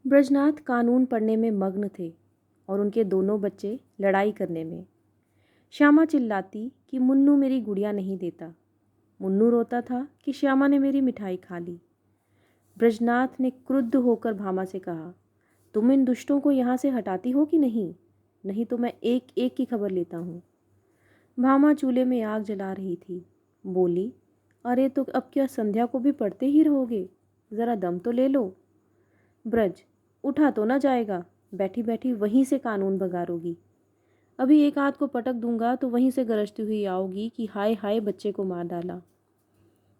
ब्रजनाथ कानून पढ़ने में मग्न थे और उनके दोनों बच्चे लड़ाई करने में। श्यामा चिल्लाती कि मुन्नू मेरी गुड़िया नहीं देता। मुन्नू रोता था कि श्यामा ने मेरी मिठाई खा ली। ब्रजनाथ ने क्रुद्ध होकर भामा से कहा, तुम इन दुष्टों को यहाँ से हटाती हो कि नहीं? नहीं तो मैं एक एक की खबर लेता हूँ। भामा चूल्हे में आग जला रही थी। बोली, अरे तो अब क्या संध्या को भी पढ़ते ही रहोगे? ज़रा दम तो ले लो। ब्रज, उठा तो ना जाएगा, बैठी बैठी वहीं से कानून बगारोगी। अभी एक हाथ को पटक दूंगा तो वहीं से गरजती हुई आओगी कि हाय हाय बच्चे को मार डाला।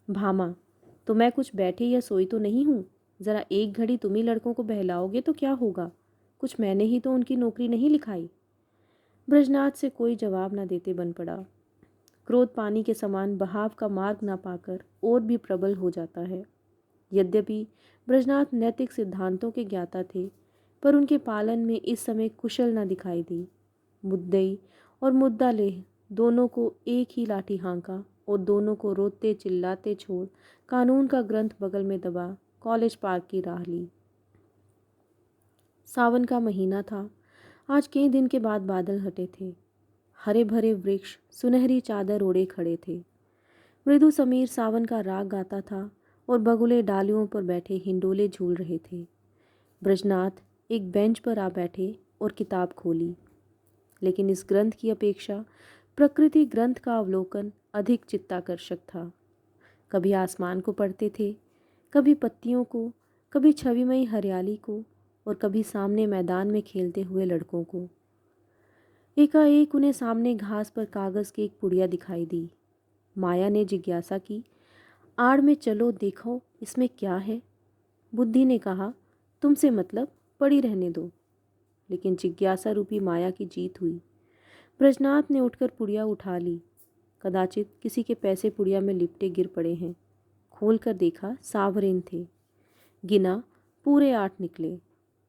भामा, तो मैं कुछ बैठी या सोई तो नहीं हूँ। ज़रा एक घड़ी तुम ही लड़कों को बहलाओगे तो क्या होगा? कुछ मैंने ही तो उनकी नौकरी नहीं लिखाई। ब्रजनाथ से कोई जवाब न देते बन पड़ा। क्रोध पानी के समान बहाव का मार्ग न पाकर और भी प्रबल हो जाता है। यद्यपि ब्रजनाथ नैतिक सिद्धांतों के ज्ञाता थे, पर उनके पालन में इस समय कुशल न दिखाई दी। मुद्दई और मुद्दा लेह दोनों को एक ही लाठी हाँका और दोनों को रोते चिल्लाते छोड़ कानून का ग्रंथ बगल में दबा कॉलेज पार्क की राह ली। सावन का महीना था। आज कई दिन के बाद बादल हटे थे। हरे भरे वृक्ष सुनहरी चादर ओढ़े खड़े थे। मृदु समीर सावन का राग गाता था और बगुले डालियों पर बैठे हिंडोले झूल रहे थे। ब्रजनाथ एक बेंच पर आ बैठे और किताब खोली। लेकिन इस ग्रंथ की अपेक्षा प्रकृति ग्रंथ का अवलोकन अधिक चित्ताकर्षक था। कभी आसमान को पढ़ते थे, कभी पत्तियों को, कभी छविमयी हरियाली को और कभी सामने मैदान में खेलते हुए लड़कों को। एकाएक उन्हें सामने घास पर कागज़ की एक पुड़िया दिखाई दी। माया ने जिज्ञासा की, आड़ में चलो देखो इसमें क्या है। बुद्धि ने कहा, तुमसे मतलब, पड़ी रहने दो। लेकिन जिज्ञासा रूपी माया की जीत हुई। ब्रजनाथ ने उठकर पुड़िया उठा ली। कदाचित किसी के पैसे पुड़िया में लिपटे गिर पड़े हैं। खोलकर देखा, सावरेन थे। गिना, पूरे 8 निकले।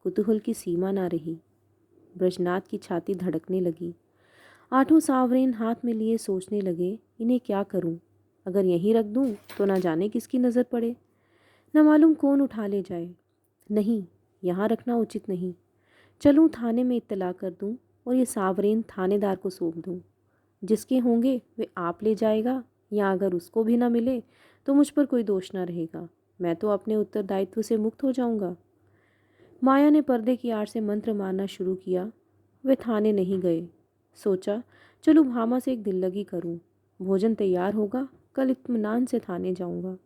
कुतूहल की सीमा ना रही। ब्रजनाथ की छाती धड़कने लगी। 8 सावरेन हाथ में लिए सोचने लगे, इन्हें क्या करूं? अगर यहीं रख दूं तो ना जाने किसकी नज़र पड़े, न मालूम कौन उठा ले जाए। नहीं, यहाँ रखना उचित नहीं। चलूं थाने में इत्तला कर दूं और ये सावरेन थानेदार को सौंप दूं। जिसके होंगे वे आप ले जाएगा, या अगर उसको भी ना मिले तो मुझ पर कोई दोष ना रहेगा। मैं तो अपने उत्तरदायित्व से मुक्त हो जाऊंगा। माया ने पर्दे की आड़ से मंत्र मारना शुरू किया। वे थाने नहीं गए। सोचा, चलो भामा से एक दिल लगी करूं। भोजन तैयार होगा, कल इत्मीनान से थाने जाऊंगा।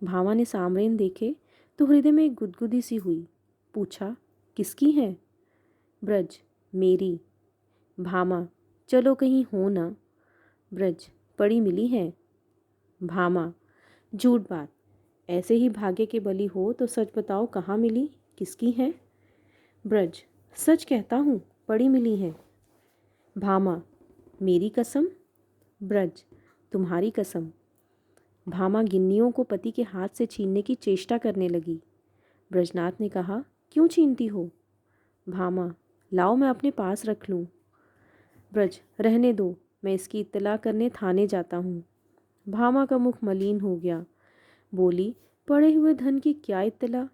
भामा ने सामरेन देखे तो हृदय में एक गुदगुदी सी हुई। पूछा, किसकी है? ब्रज, मेरी। भामा, चलो कहीं हो ना। ब्रज, पड़ी मिली है। भामा, झूठ बात, ऐसे ही भाग्य के बली हो तो सच बताओ कहाँ मिली, किसकी है? ब्रज, सच कहता हूँ, पड़ी मिली है। भामा, मेरी कसम? ब्रज, तुम्हारी कसम। भामा गिन्नियों को पति के हाथ से छीनने की चेष्टा करने लगी। ब्रजनाथ ने कहा, क्यों छीनती हो? भामा, लाओ मैं अपने पास रख लूँ। ब्रज, रहने दो, मैं इसकी इत्तला करने थाने जाता हूँ। भामा का मुख मलिन हो गया। बोली, पड़े हुए धन की क्या इत्तला?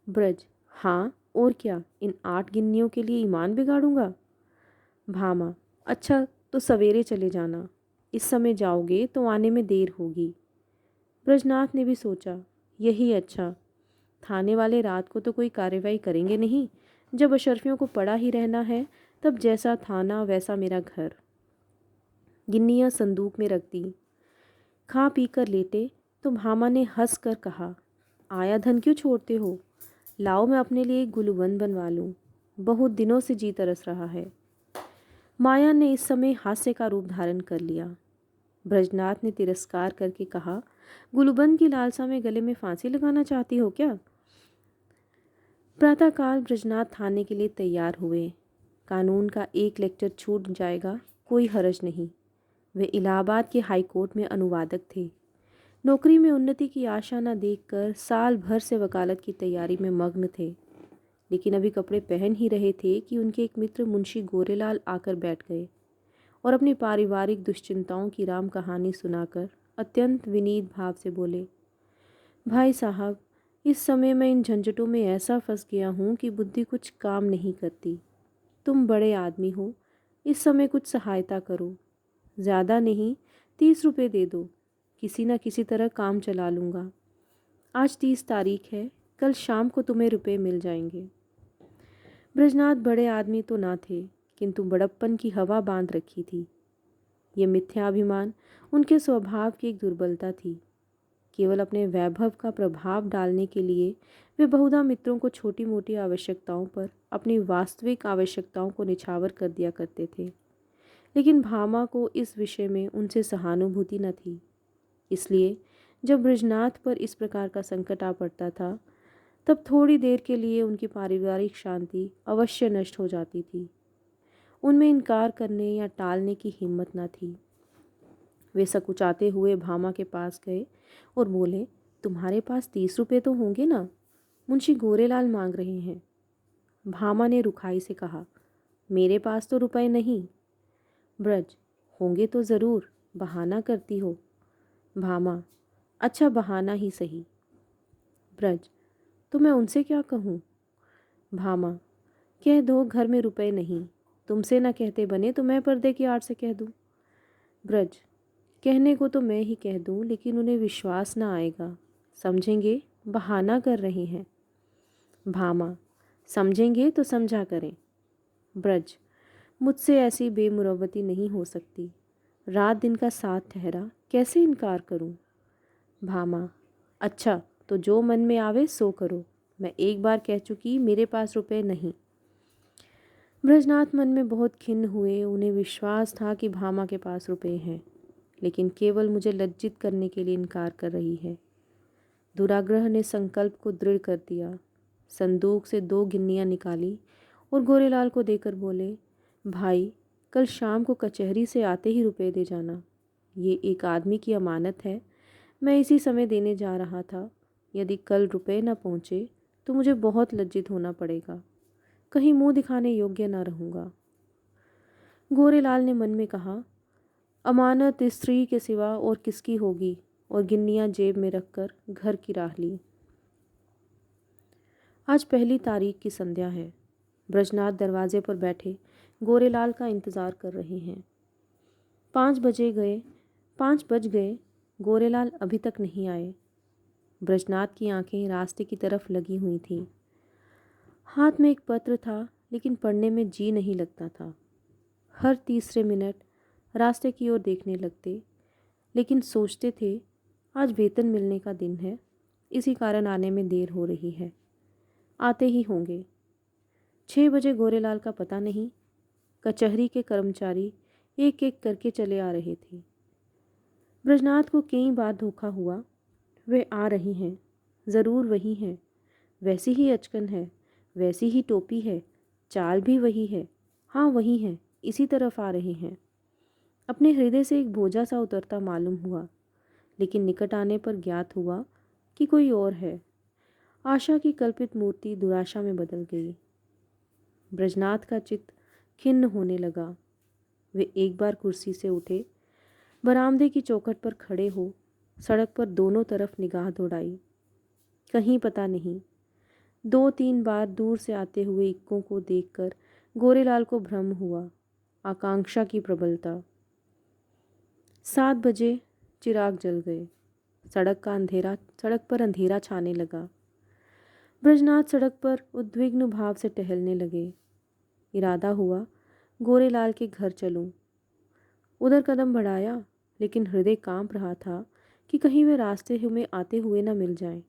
ब्रज, हाँ और क्या, इन 8 गिन्नियों के लिए ईमान बिगाड़ूंगा? भामा, अच्छा तो सवेरे चले जाना, इस समय जाओगे तो आने में देर होगी। ब्रजनाथ ने भी सोचा, यही अच्छा। थाने वाले रात को तो कोई कार्रवाई करेंगे नहीं। जब अशर्फियों को पड़ा ही रहना है, तब जैसा थाना वैसा मेरा घर। गिन्नियाँ संदूक में रख दी। खा पी कर लेटे तो भामा ने हंस कर कहा, आया धन क्यों छोड़ते हो? लाओ मैं अपने लिए एक गुलूबंद बनवा लूँ। बहुत दिनों से जी तरस रहा है। माया ने इस समय हास्य का रूप धारण कर लिया। ब्रजनाथ ने तिरस्कार करके कहा, गुलूबंद की लालसा में गले में फांसी लगाना चाहती हो क्या? प्रातःकाल ब्रजनाथ थाने के लिए तैयार हुए। कानून का एक लेक्चर छूट जाएगा, कोई हर्ज नहीं। वे इलाहाबाद के हाई कोर्ट में अनुवादक थे। नौकरी में उन्नति की आशा न देखकर साल भर से वकालत की तैयारी में मग्न थे। लेकिन अभी कपड़े पहन ही रहे थे कि उनके एक मित्र मुंशी गोरेलाल आकर बैठ गए और अपनी पारिवारिक दुश्चिंताओं की राम कहानी सुनाकर अत्यंत विनीत भाव से बोले, भाई साहब, इस समय मैं इन झंझटों में ऐसा फंस गया हूँ कि बुद्धि कुछ काम नहीं करती। तुम बड़े आदमी हो, इस समय कुछ सहायता करो। ज़्यादा नहीं, 30 रुपये दे दो। किसी न किसी तरह काम चला लूँगा। आज 30 तारीख है, कल शाम को तुम्हें रुपए मिल जाएंगे। ब्रजनाथ बड़े आदमी तो ना थे, किंतु बड़प्पन की हवा बांध रखी थी। ये मिथ्याभिमान उनके स्वभाव की एक दुर्बलता थी। केवल अपने वैभव का प्रभाव डालने के लिए वे बहुधा मित्रों को छोटी मोटी आवश्यकताओं पर अपनी वास्तविक आवश्यकताओं को निछावर कर दिया करते थे। लेकिन भामा को इस विषय में उनसे सहानुभूति न थी। इसलिए जब बृजनाथ पर इस प्रकार का संकट आ पड़ता था, तब थोड़ी देर के लिए उनकी पारिवारिक शांति अवश्य नष्ट हो जाती थी। उनमें इनकार करने या टालने की हिम्मत न थी। वे सकुचाते हुए भामा के पास गए और बोले, तुम्हारे पास 30 रुपये तो होंगे ना? मुंशी गोरेलाल मांग रहे हैं। भामा ने रुखाई से कहा, मेरे पास तो रुपए नहीं। ब्रज, होंगे तो ज़रूर, बहाना करती हो। भामा, अच्छा बहाना ही सही। ब्रज, तो मैं उनसे क्या कहूँ? भामा, कह दो घर में रुपए नहीं। तुमसे न कहते बने तो मैं पर्दे की आड़ से कह दूँ। ब्रज, कहने को तो मैं ही कह दूँ, लेकिन उन्हें विश्वास ना आएगा। समझेंगे बहाना कर रहे हैं। भामा, समझेंगे तो समझा करें। ब्रज, मुझसे ऐसी बेमुरव्वती नहीं हो सकती। रात दिन का साथ ठहरा, कैसे इनकार करूं? भामा, अच्छा तो जो मन में आवे सो करो। मैं एक बार कह चुकी, मेरे पास रुपए नहीं। ब्रजनाथ मन में बहुत खिन्न हुए। उन्हें विश्वास था कि भामा के पास रुपए हैं, लेकिन केवल मुझे लज्जित करने के लिए इनकार कर रही है। दुराग्रह ने संकल्प को दृढ़ कर दिया। संदूक से 2 गिन्नियाँ निकाली और गोरेलाल को देकर बोले, भाई, कल शाम को कचहरी से आते ही रुपए दे जाना। ये एक आदमी की अमानत है, मैं इसी समय देने जा रहा था। यदि कल रुपए न पहुँचे तो मुझे बहुत लज्जित होना पड़ेगा। कहीं मुंह दिखाने योग्य न रहूँगा। गोरेलाल ने मन में कहा, अमानत स्त्री के सिवा और किसकी होगी, और गिन्नियाँ जेब में रखकर घर की राह ली। आज 1 तारीख की संध्या है। ब्रजनाथ दरवाजे पर बैठे गोरेलाल का इंतज़ार कर रहे हैं। 5 बज गए, गोरेलाल अभी तक नहीं आए। ब्रजनाथ की आंखें रास्ते की तरफ लगी हुई थीं। हाथ में एक पत्र था, लेकिन पढ़ने में जी नहीं लगता था। हर तीसरे मिनट रास्ते की ओर देखने लगते, लेकिन सोचते थे आज वेतन मिलने का दिन है, इसी कारण आने में देर हो रही है। आते ही होंगे। 6 बजे गोरेलाल का पता नहीं। कचहरी के कर्मचारी एक एक करके चले आ रहे थे। ब्रजनाथ को कई बार धोखा हुआ। वे आ रही हैं, ज़रूर वही हैं। वैसी ही अचकन है, वैसी ही टोपी है, चाल भी वही है। हाँ वही हैं, इसी तरफ आ रहे हैं। अपने हृदय से एक बोझा सा उतरता मालूम हुआ, लेकिन निकट आने पर ज्ञात हुआ कि कोई और है। आशा की कल्पित मूर्ति दुराशा में बदल गई। ब्रजनाथ का चित्त खिन्न होने लगा। वे एक बार कुर्सी से उठे, बरामदे की चौखट पर खड़े हो सड़क पर दोनों तरफ निगाह दौड़ाई। कहीं पता नहीं। 2-3 बार दूर से आते हुए इक्कों को देखकर गोरेलाल को भ्रम हुआ। आकांक्षा की प्रबलता। 7 बजे चिराग जल गए। सड़क पर अंधेरा छाने लगा। ब्रजनाथ सड़क पर उद्विग्न भाव से टहलने लगे। इरादा हुआ गोरेलाल के घर चलूं। उधर कदम बढ़ाया, लेकिन हृदय कांप रहा था कि कहीं वे रास्ते में आते हुए न मिल जाएं,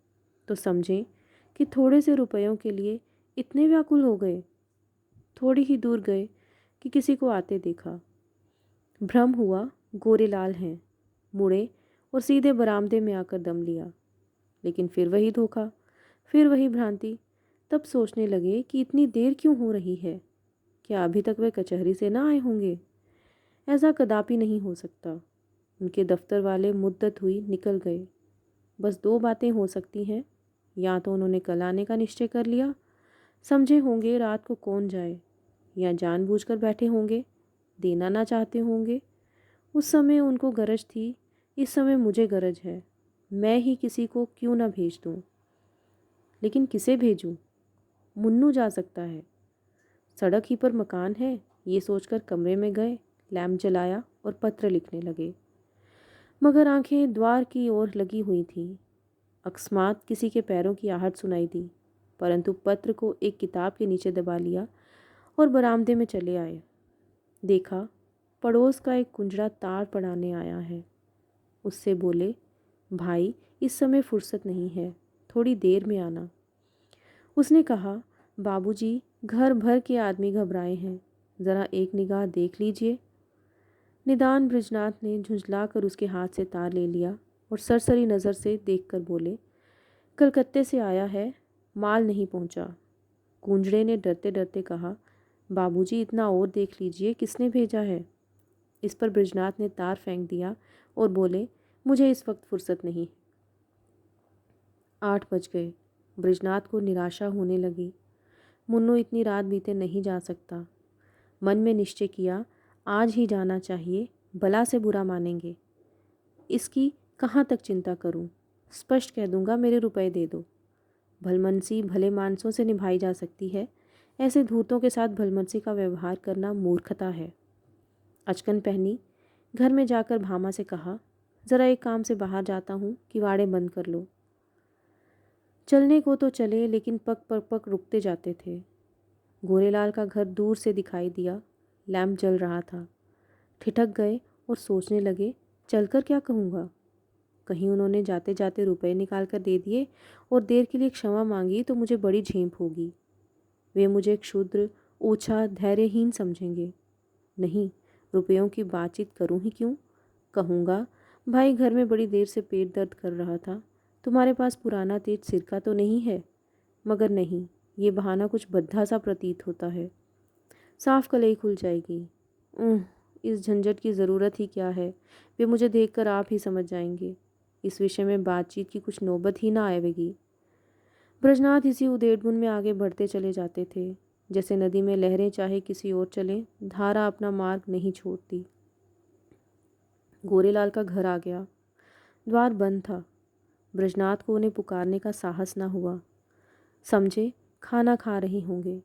तो समझें कि थोड़े से रुपयों के लिए इतने व्याकुल हो गए। थोड़ी ही दूर गए कि किसी को आते देखा। भ्रम हुआ गोरेलाल हैं। मुड़े और सीधे बरामदे में आकर दम लिया। लेकिन फिर वही धोखा, फिर वही भ्रांति। तब सोचने लगे कि इतनी देर क्यों हो रही है? क्या अभी तक वे कचहरी से ना आए होंगे? ऐसा कदापि नहीं हो सकता। उनके दफ्तर वाले मुद्दत हुई निकल गए। बस 2 बातें हो सकती हैं। या तो उन्होंने कल आने का निश्चय कर लिया, समझे होंगे रात को कौन जाए, या जानबूझकर बैठे होंगे, देना ना चाहते होंगे। उस समय उनको गरज थी, इस समय मुझे गरज है। मैं ही किसी को क्यों ना भेज दूँ। लेकिन किसे भेजूं? मुन्नू जा सकता है। सड़क ही पर मकान है, ये सोचकर कमरे में गए, लैंप जलाया और पत्र लिखने लगे। मगर आंखें द्वार की ओर लगी हुई थीं। अकस्मात किसी के पैरों की आहट सुनाई दी, परंतु पत्र को एक किताब के नीचे दबा लिया और बरामदे में चले आए। देखा, पड़ोस का एक कुंजड़ा तार पढ़ाने आया है। उससे बोले, भाई इस समय फुर्सत नहीं है, थोड़ी देर में आना। उसने कहा, बाबूजी घर भर के आदमी घबराए हैं, ज़रा एक निगाह देख लीजिए। निदान बृजनाथ ने झुंझलाकर उसके हाथ से तार ले लिया और सरसरी नज़र से देखकर बोले, कलकत्ते से आया है, माल नहीं पहुंचा। कुंजड़े ने डरते डरते कहा, बाबूजी इतना और देख लीजिए, किसने भेजा है। इस पर बृजनाथ ने तार फेंक दिया और बोले, मुझे इस वक्त फुर्सत नहीं। 8 बज गए। बृजनाथ को निराशा होने लगी। मुन्नू इतनी रात बीते नहीं जा सकता। मन में निश्चय किया, आज ही जाना चाहिए, भला से बुरा मानेंगे। इसकी कहाँ तक चिंता करूं? स्पष्ट कह दूंगा, मेरे रुपए दे दो। भलमनसी भले मानसों से निभाई जा सकती है, ऐसे धूर्तों के साथ भलमनसी का व्यवहार करना मूर्खता है। अचकन पहनी, घर में जाकर भामा से कहा, ज़रा एक काम से बाहर जाता हूँ, किवाड़े बंद कर लो। चलने को तो चले, लेकिन पग पग पग रुकते जाते थे। गोरेलाल का घर दूर से दिखाई दिया, लैंप जल रहा था। ठिठक गए और सोचने लगे, चलकर क्या कहूँगा। कहीं उन्होंने जाते जाते रुपए निकाल कर दे दिए और देर के लिए क्षमा मांगी तो मुझे बड़ी झेंप होगी। वे मुझे क्षुद्र, ओछा, धैर्यहीन समझेंगे। नहीं, रुपयों की बातचीत करूं ही क्यों। कहूँगा, भाई घर में बड़ी देर से पेट दर्द कर रहा था, तुम्हारे पास पुराना तेज सिरका तो नहीं है। मगर नहीं, ये बहाना कुछ भद्दा सा प्रतीत होता है। साफ कलई खुल जाएगी। इस झंझट की ज़रूरत ही क्या है, वे मुझे देखकर आप ही समझ जाएंगे। इस विषय में बातचीत की कुछ नौबत ही ना आएगी। ब्रजनाथ इसी उधेड़-बुन में आगे बढ़ते चले जाते थे। जैसे नदी में लहरें चाहे किसी ओर चलें, धारा अपना मार्ग नहीं छोड़ती। गोरेलाल का घर आ गया। द्वार बंद था। ब्रजनाथ को उन्हें पुकारने का साहस ना हुआ। समझे खाना खा रहे होंगे।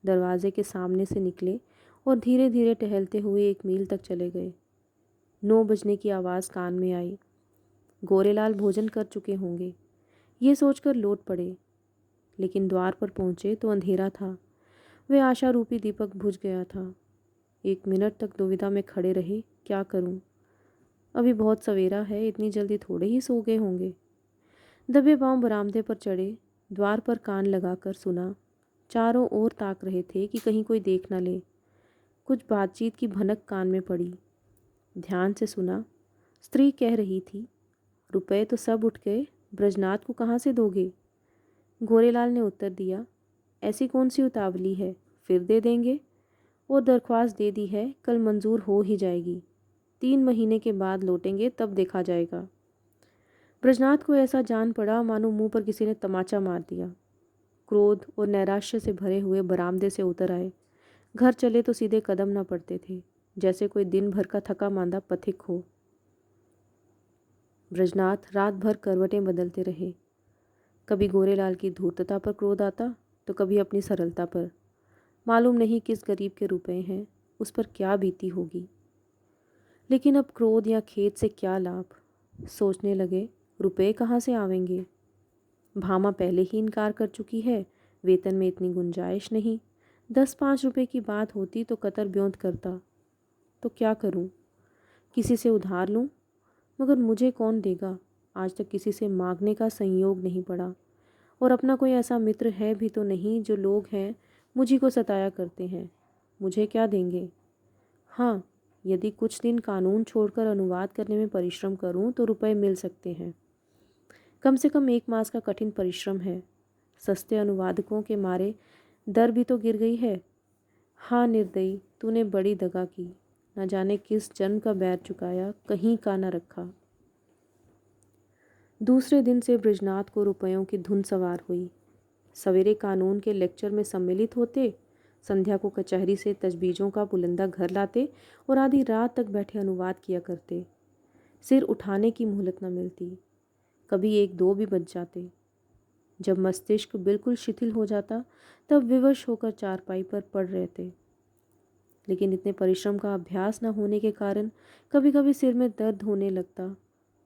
दरवाजे के सामने से निकले और धीरे धीरे टहलते हुए 1 मील तक चले गए। 9 बजने की आवाज़ कान में आई। गोरेलाल भोजन कर चुके होंगे, ये सोचकर लौट पड़े। लेकिन द्वार पर पहुँचे तो अंधेरा था। वे आशा रूपी दीपक बुझ गया था। 1 मिनट तक दुविधा में खड़े रहे, क्या करूं? अभी बहुत सवेरा है, इतनी जल्दी थोड़े ही सो गए होंगे। दबे पांव बरामदे पर चढ़े, द्वार पर कान लगाकर सुना। चारों ओर ताक रहे थे कि कहीं कोई देख न ले। कुछ बातचीत की भनक कान में पड़ी। ध्यान से सुना। स्त्री कह रही थी, रुपए तो सब उठ गए, ब्रजनाथ को कहाँ से दोगे? गोरेलाल ने उत्तर दिया, ऐसी कौन सी उतावली है, फिर दे देंगे। और दरख्वास्त दे दी है, कल मंजूर हो ही जाएगी। 3 महीने के बाद लौटेंगे, तब देखा जाएगा। ब्रजनाथ को ऐसा जान पड़ा मानो मुंह पर किसी ने तमाचा मार दिया। क्रोध और नैराश्य से भरे हुए बरामदे से उतर आए। घर चले तो सीधे कदम न पड़ते थे, जैसे कोई दिन भर का थका मांदा पथिक हो। ब्रजनाथ रात भर करवटें बदलते रहे। कभी गोरेलाल की धूर्तता पर क्रोध आता तो कभी अपनी सरलता पर। मालूम नहीं किस गरीब के रुपए हैं, उस पर क्या बीती होगी। लेकिन अब क्रोध या खेद से क्या लाभ। सोचने लगे, रुपए कहाँ से आवेंगे। भामा पहले ही इनकार कर चुकी है, वेतन में इतनी गुंजाइश नहीं। 10-5 रुपए की बात होती तो कतर ब्योंत करता। तो क्या करूं? किसी से उधार लूं? मगर मुझे कौन देगा। आज तक किसी से मांगने का संयोग नहीं पड़ा। और अपना कोई ऐसा मित्र है भी तो नहीं, जो लोग हैं मुझी को सताया करते हैं। मुझे क्या देंगे। हाँ, यदि कुछ दिन कानून छोड़कर अनुवाद करने में परिश्रम करूं तो रुपए मिल सकते हैं। कम से कम 1 मास का कठिन परिश्रम है। सस्ते अनुवादकों के मारे दर भी तो गिर गई है। हाँ निर्दयी, तूने बड़ी दगा की। न जाने किस जन्म का बैर चुकाया, कहीं का न रखा। दूसरे दिन से बृजनाथ को रुपयों की धुन सवार हुई। सवेरे कानून के लेक्चर में सम्मिलित होते, संध्या को कचहरी से तजबीजों का बुलंदा घर लाते और आधी रात तक बैठे अनुवाद किया करते। सिर उठाने की मोहलत न मिलती। कभी 1-2 भी बज जाते। जब मस्तिष्क बिल्कुल शिथिल हो जाता तब विवश होकर चारपाई पर पड़ रहते। लेकिन इतने परिश्रम का अभ्यास न होने के कारण कभी कभी सिर में दर्द होने लगता,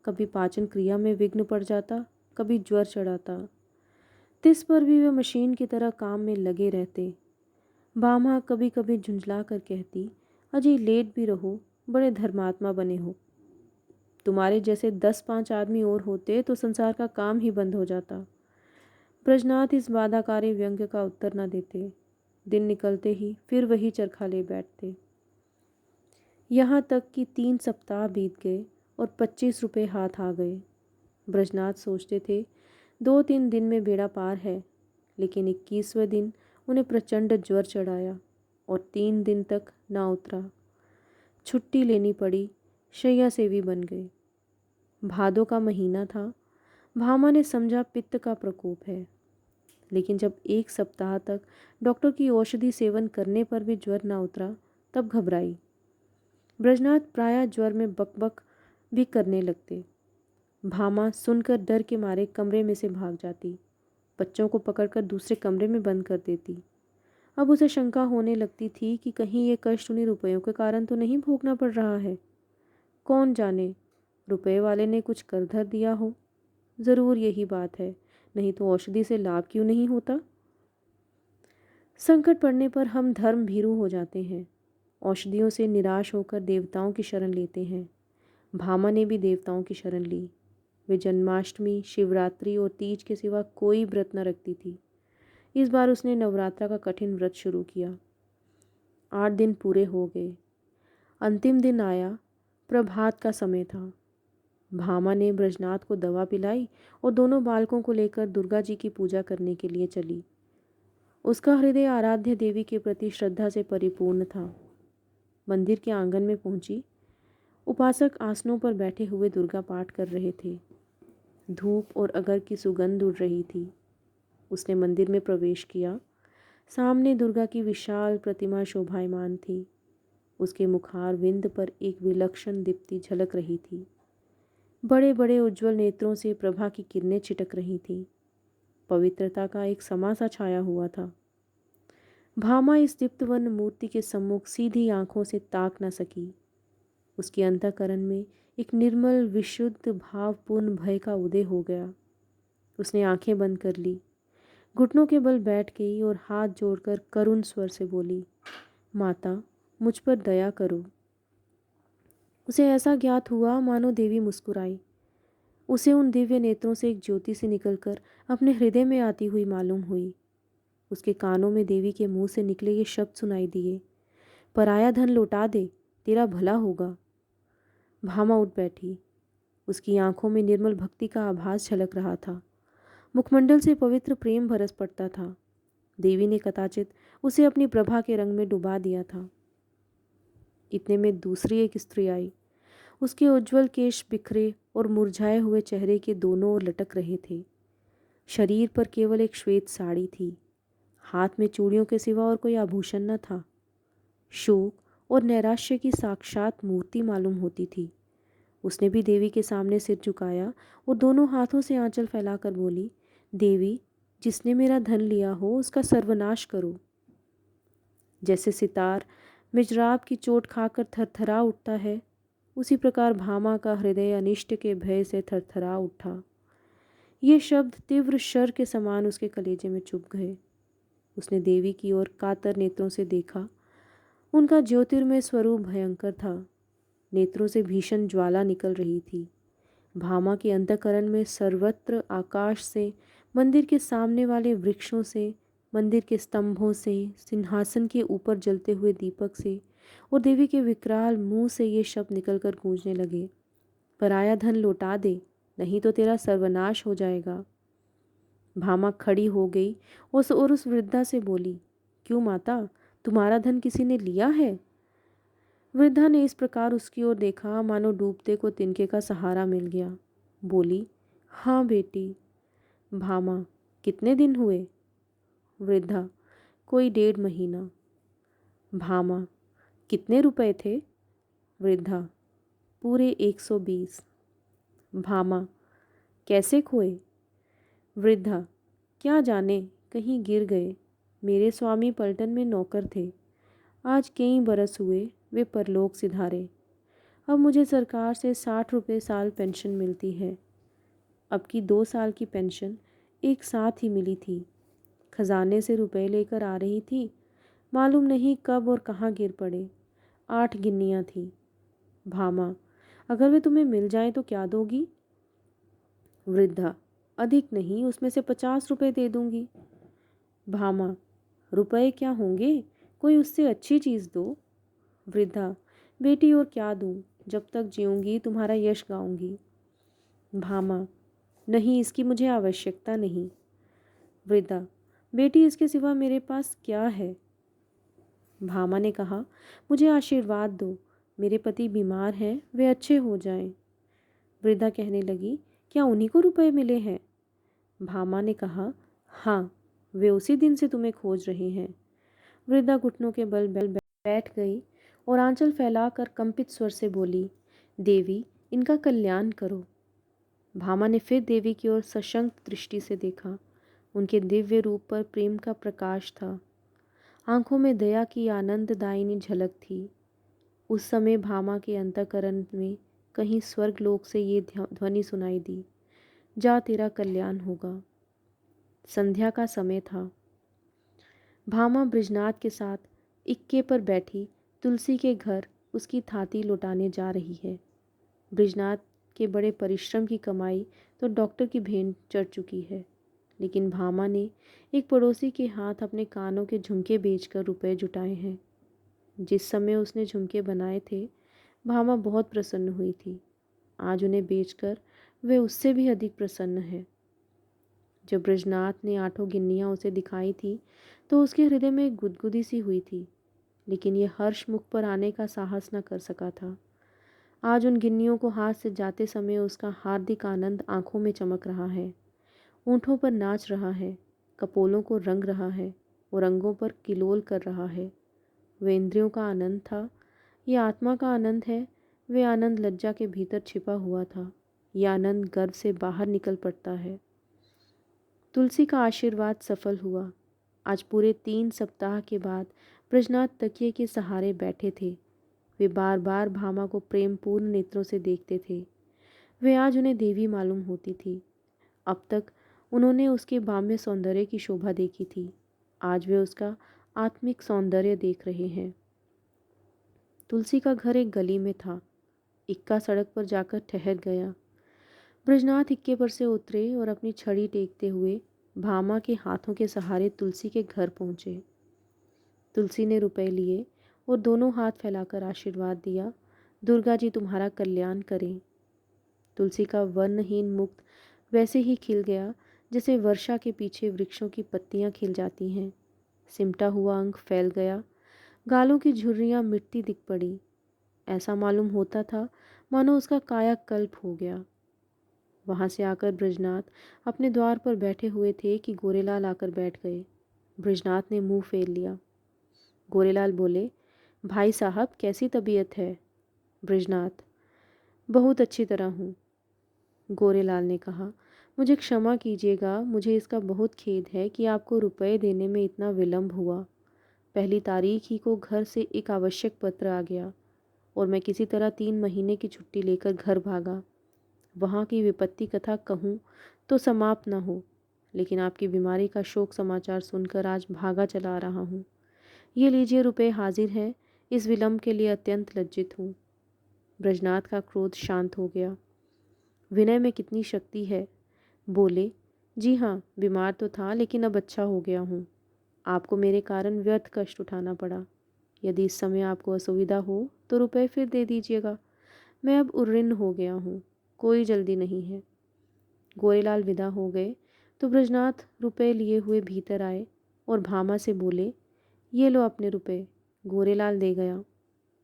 कभी पाचन क्रिया में विघ्न पड़ जाता, कभी ज्वर चढ़ाता। तिस पर भी वे मशीन की तरह काम में लगे रहते। भामा कभी कभी झुंझला कर कहती, अजय लेट भी रहो, बड़े धर्मात्मा बने हो। तुम्हारे जैसे 10-5 आदमी और होते तो संसार का काम ही बंद हो जाता। ब्रजनाथ इस बाधाकारी व्यंग्य का उत्तर न देते। दिन निकलते ही फिर वही चरखा ले बैठते। यहाँ तक कि 3 सप्ताह बीत गए और 25 रुपये हाथ आ गए। ब्रजनाथ सोचते थे 2-3 दिन में बेड़ा पार है, लेकिन 21वें दिन उन्हें प्रचंड ज्वर चढ़ाया और 3 दिन तक ना उतरा। छुट्टी लेनी पड़ी, शैया सेवी बन गए। भादों का महीना था। भामा ने समझा पित्त का प्रकोप है, लेकिन जब 1 सप्ताह तक डॉक्टर की औषधि सेवन करने पर भी ज्वर ना उतरा तब घबराई। ब्रजनाथ प्रायः ज्वर में बकबक भी करने लगते। भामा सुनकर डर के मारे कमरे में से भाग जाती, बच्चों को पकड़कर दूसरे कमरे में बंद कर देती। अब उसे शंका होने लगती थी कि कहीं ये कष्ट उन्हीं रुपयों के कारण तो नहीं भोगना पड़ रहा है। कौन जाने, रुपए वाले ने कुछ कर धर दिया हो। ज़रूर यही बात है, नहीं तो औषधि से लाभ क्यों नहीं होता। संकट पड़ने पर हम धर्म भीरू हो जाते हैं, औषधियों से निराश होकर देवताओं की शरण लेते हैं। भामा ने भी देवताओं की शरण ली। वे जन्माष्टमी, शिवरात्रि और तीज के सिवा कोई व्रत न रखती थी। इस बार उसने नवरात्रा का कठिन व्रत शुरू किया। 8 दिन पूरे हो गए। अंतिम दिन आया। प्रभात का समय था। भामा ने ब्रजनाथ को दवा पिलाई और दोनों बालकों को लेकर दुर्गा जी की पूजा करने के लिए चली। उसका हृदय आराध्य देवी के प्रति श्रद्धा से परिपूर्ण था। मंदिर के आंगन में पहुंची। उपासक आसनों पर बैठे हुए दुर्गा पाठ कर रहे थे। धूप और अगर की सुगंध उड़ रही थी। उसने मंदिर में प्रवेश किया। सामने दुर्गा की विशाल प्रतिमा शोभायमान थी। उसके मुखार विंद पर एक विलक्षण दीप्ति झलक रही थी। बड़े बड़े उज्जवल नेत्रों से प्रभा की किरणें छिटक रही थीं। पवित्रता का एक समा सा छाया हुआ था। भामा इस दीप्तवर्ण मूर्ति के सम्मुख सीधी आंखों से ताक न सकी। उसके अंतःकरण में एक निर्मल विशुद्ध भावपूर्ण भय का उदय हो गया। उसने आंखें बंद कर ली, घुटनों के बल बैठ गई और हाथ जोड़कर करुण स्वर से बोली, माता, मुझ पर दया करो। उसे ऐसा ज्ञात हुआ मानो देवी मुस्कुराई। उसे उन दिव्य नेत्रों से एक ज्योति सी निकलकर अपने हृदय में आती हुई मालूम हुई। उसके कानों में देवी के मुंह से निकले ये शब्द सुनाई दिए, पराया धन लौटा दे, तेरा भला होगा। भामा उठ बैठी। उसकी आंखों में निर्मल भक्ति का आभास झलक रहा था। मुखमंडल से पवित्र प्रेम बरस पड़ता था। देवी ने कदाचित उसे अपनी प्रभा के रंग में डुबा दिया था। इतने में दूसरी एक स्त्री आई। उसके उज्जवल केश बिखरे और मुरझाए हुए चेहरे के दोनों ओर लटक रहे थे। शरीर पर केवल एक श्वेत साड़ी थी। हाथ में चूड़ियों के सिवा और कोई आभूषण न था। शोक और नैराश्य की साक्षात मूर्ति मालूम होती थी। उसने भी देवी के सामने सिर झुकाया और दोनों हाथों से आंचल फैलाकर बोली, देवी, जिसने मेरा धन लिया हो उसका सर्वनाश करो। जैसे सितार मिजराब की चोट खाकर थरथरा उठता है, उसी प्रकार भामा का हृदय अनिष्ट के भय से थरथरा उठा। ये शब्द तीव्र शर के समान उसके कलेजे में चुभ गए। उसने देवी की ओर कातर नेत्रों से देखा। उनका ज्योतिर्मय स्वरूप भयंकर था। नेत्रों से भीषण ज्वाला निकल रही थी। भामा के अंतःकरण में सर्वत्र आकाश से, मंदिर के सामने वाले वृक्षों से, मंदिर के स्तंभों से, सिंहासन के ऊपर जलते हुए दीपक से और देवी के विकराल मुंह से ये शब्द निकलकर गूंजने लगे, पराया धन लौटा दे, नहीं तो तेरा सर्वनाश हो जाएगा। भामा खड़ी हो गई और उस वृद्धा से बोली, क्यों माता, तुम्हारा धन किसी ने लिया है? वृद्धा ने इस प्रकार उसकी ओर देखा मानो डूबते को तिनके का सहारा मिल गया। बोली, हाँ बेटी। भामा, कितने दिन हुए? वृद्धा, कोई 1.5 महीना। भामा, कितने रुपए थे? वृद्धा, पूरे 120। भामा, कैसे खोए? वृद्धा, क्या जाने कहीं गिर गए। मेरे स्वामी पलटन में नौकर थे। आज कई बरस हुए वे परलोक सिधारे। अब मुझे सरकार से 60 रुपये साल पेंशन मिलती है। अब की 2 साल की पेंशन एक साथ ही मिली थी। खजाने से रुपए लेकर आ रही थी, मालूम नहीं कब और कहाँ गिर पड़े। 8 गिन्नियाँ थी। भामा, अगर वे तुम्हें मिल जाएं तो क्या दोगी? वृद्धा, अधिक नहीं, उसमें से 50 रुपये दे दूंगी। भामा, रुपए क्या होंगे, कोई उससे अच्छी चीज़ दो। वृद्धा, बेटी और क्या दूं, जब तक जीऊंगी तुम्हारा यश गाऊंगी। भामा, नहीं, इसकी मुझे आवश्यकता नहीं। वृद्धा, बेटी इसके सिवा मेरे पास क्या है? भामा ने कहा, मुझे आशीर्वाद दो, मेरे पति बीमार हैं, वे अच्छे हो जाएं। वृद्धा कहने लगी, क्या उन्हीं को रुपए मिले हैं? भामा ने कहा, हाँ, वे उसी दिन से तुम्हें खोज रहे हैं। वृद्धा घुटनों के बल बैठ गई और आंचल फैलाकर कंपित स्वर से बोली, देवी, इनका कल्याण करो। भामा ने फिर देवी की ओर सशंक दृष्टि से देखा। उनके दिव्य रूप पर प्रेम का प्रकाश था। आंखों में दया की आनंददायिनी झलक थी। उस समय भामा के अंतःकरण में कहीं स्वर्गलोक से ये ध्वनि सुनाई दी, जा तेरा कल्याण होगा। संध्या का समय था। भामा बृजनाथ के साथ इक्के पर बैठी तुलसी के घर उसकी थाती लौटाने जा रही है। बृजनाथ के बड़े परिश्रम की कमाई तो डॉक्टर की भेंट चढ़ चुकी है, लेकिन भामा ने एक पड़ोसी के हाथ अपने कानों के झुमके बेचकर रुपए जुटाए हैं। जिस समय उसने झुमके बनाए थे, भामा बहुत प्रसन्न हुई थी। आज उन्हें बेचकर वे उससे भी अधिक प्रसन्न है। जब बृजनाथ ने 8 गिन्नियाँ उसे दिखाई थी तो उसके हृदय में एक गुदगुदी सी हुई थी, लेकिन यह हर्ष मुख पर आने का साहस न कर सका था। आज उन गिन्नियों को हाथ से जाते समय उसका हार्दिक आनंद आंखों में चमक रहा है, ऊँटों पर नाच रहा है, कपोलों को रंग रहा है और अंगों पर किलोल कर रहा है। वे इंद्रियों का आनंद था, ये आत्मा का आनंद है। वे आनंद लज्जा के भीतर छिपा हुआ था, यह आनंद गर्भ से बाहर निकल पड़ता है। तुलसी का आशीर्वाद सफल हुआ। आज पूरे 3 सप्ताह के बाद बृजनाथ तकिए के सहारे बैठे थे। वे बार बार भामा को प्रेमपूर्ण नेत्रों से देखते थे। वे आज उन्हें देवी मालूम होती थी। अब तक उन्होंने उसके बाह्य सौंदर्य की शोभा देखी थी, आज वे उसका आत्मिक सौंदर्य देख रहे हैं। तुलसी का घर एक गली में था। इक्का सड़क पर जाकर ठहर गया। बृजनाथ इक्के पर से उतरे और अपनी छड़ी टेकते हुए भामा के हाथों के सहारे तुलसी के घर पहुँचे। तुलसी ने रुपए लिए और दोनों हाथ फैलाकर आशीर्वाद दिया, दुर्गा जी तुम्हारा कल्याण करें। तुलसी का वर्णहीन मुक्त वैसे ही खिल गया जैसे वर्षा के पीछे वृक्षों की पत्तियां खिल जाती हैं। सिमटा हुआ अंग फैल गया, गालों की झुर्रियां मिटती दिख पड़ी। ऐसा मालूम होता था मानो उसका कायाकल्प हो गया। वहाँ से आकर बृजनाथ अपने द्वार पर बैठे हुए थे कि गोरेलाल आकर बैठ गए। बृजनाथ ने मुंह फेर लिया। गोरेलाल बोले, भाई साहब कैसी तबीयत है? बृजनाथ, बहुत अच्छी तरह हूँ। गोरेलाल ने कहा, मुझे क्षमा कीजिएगा, मुझे इसका बहुत खेद है कि आपको रुपए देने में इतना विलंब हुआ। पहली तारीख ही को घर से एक आवश्यक पत्र आ गया और मैं किसी तरह 3 महीने की छुट्टी लेकर घर भागा। वहाँ की विपत्ति कथा कहूँ तो समाप्त न हो, लेकिन आपकी बीमारी का शोक समाचार सुनकर आज भागा चला आ रहा हूँ। ये लीजिए रुपए हाजिर हैं, इस विलंब के लिए अत्यंत लज्जित हूँ। बृजनाथ का क्रोध शांत हो गया। विनय में कितनी शक्ति है। बोले, जी हाँ, बीमार तो था लेकिन अब अच्छा हो गया हूँ। आपको मेरे कारण व्यर्थ कष्ट उठाना पड़ा। यदि इस समय आपको असुविधा हो तो रुपए फिर दे दीजिएगा। मैं अब उर्रिन्न हो गया हूँ, कोई जल्दी नहीं है। गोरेलाल विदा हो गए तो बृजनाथ रुपए लिए हुए भीतर आए और भामा से बोले, ये लो अपने रुपए। गोरेलाल दे गया।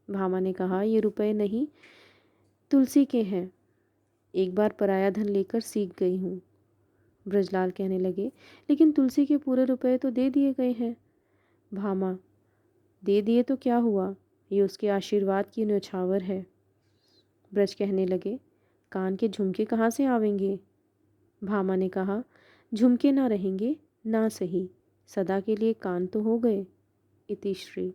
भामा ने कहा, ये रुपए नहीं, तुलसी के हैं। एक बार पराया धन लेकर सीख गई हूँ। ब्रजलाल कहने लगे, लेकिन तुलसी के पूरे रुपए तो दे दिए गए हैं। भामा, दे दिए तो क्या हुआ, ये उसके आशीर्वाद की न्यौछावर है। ब्रज कहने लगे, कान के झुमके कहाँ से आवेंगे? भामा ने कहा, झुमके ना रहेंगे, ना सही, सदा के लिए कान तो हो गए। इतिश्री।